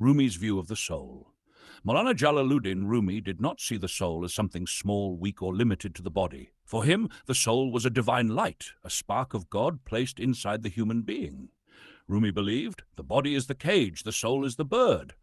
Rumi's view of the soul. Maulana Jalaluddin Rumi did not see the soul as something small, weak, or limited to the body. For him, the soul was a divine light, a spark of God placed inside the human being. Rumi believed the body is the cage, the soul is the bird.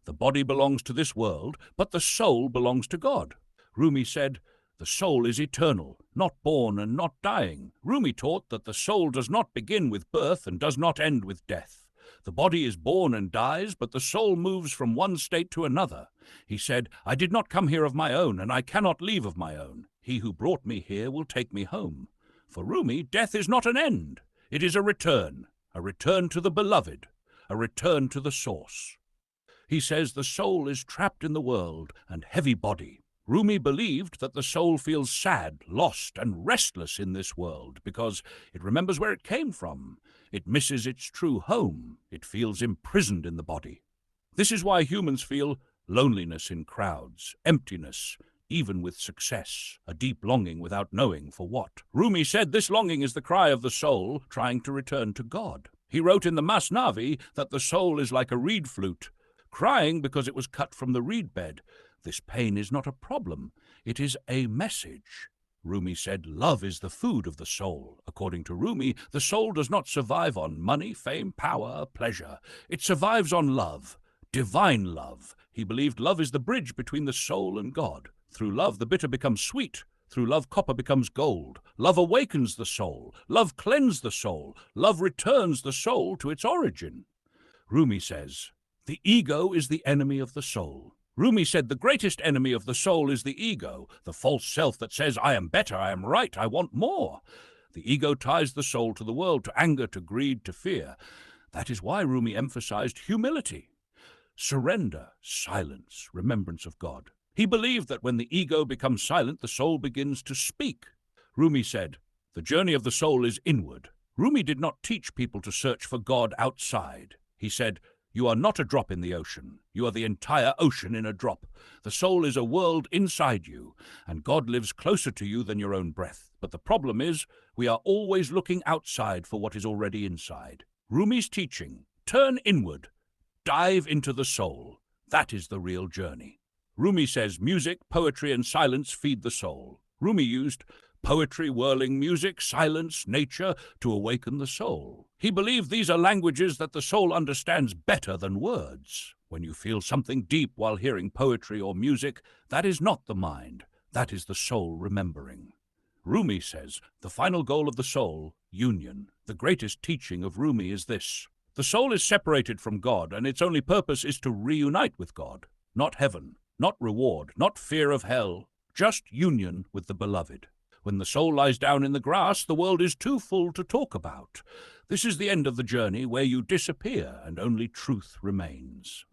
The body belongs to this world, but the soul belongs to God. Rumi said, the soul is eternal, not born and not dying. Rumi taught that the soul does not begin with birth and does not end with death. The body is born and dies, but the soul moves from one state to another. He said, I did not come here of my own, and I cannot leave of my own. He who brought me here will take me home. For Rumi, death is not an end. It is a return to the beloved, a return to the source. He says the soul is trapped in the world and heavy body. Rumi believed that the soul feels sad, lost, and restless in this world because it remembers where it came from. It misses its true home. It feels imprisoned in the body. This is why humans feel loneliness in crowds, emptiness, even with success, a deep longing without knowing for what. Rumi said this longing is the cry of the soul trying to return to God. He wrote in the Masnavi that the soul is like a reed flute, crying because it was cut from the reed bed. This pain is not a problem, it is a message. Rumi said, love is the food of the soul. According to Rumi, the soul does not survive on money, fame, power, pleasure. It survives on love, divine love. He believed love is the bridge between the soul and God. Through love, the bitter becomes sweet. Through love, copper becomes gold. Love awakens the soul. Love cleanses the soul. Love returns the soul to its origin. Rumi says, the ego is the enemy of the soul. Rumi said the greatest enemy of the soul is the ego, the false self that says, I am better, I am right, I want more. The ego ties the soul to the world, to anger, to greed, to fear. That is why Rumi emphasized humility, surrender, silence, remembrance of God. He believed that when the ego becomes silent, the soul begins to speak. Rumi said, the journey of the soul is inward. Rumi did not teach people to search for God outside. He said, you are not a drop in the ocean. You are the entire ocean in a drop. The soul is a world inside you, and God lives closer to you than your own breath. But the problem is, we are always looking outside for what is already inside. Rumi's teaching, turn inward, dive into the soul. That is the real journey. Rumi says music, poetry, and silence feed the soul. Rumi used poetry, whirling music, silence, nature, to awaken the soul. He believed these are languages that the soul understands better than words. When you feel something deep while hearing poetry or music, that is not the mind, that is the soul remembering. Rumi says, the final goal of the soul, union. The greatest teaching of Rumi is this. The soul is separated from God, and its only purpose is to reunite with God. Not heaven, not reward, not fear of hell, just union with the beloved. When the soul lies down in the grass, the world is too full to talk about. This is the end of the journey where you disappear and only truth remains.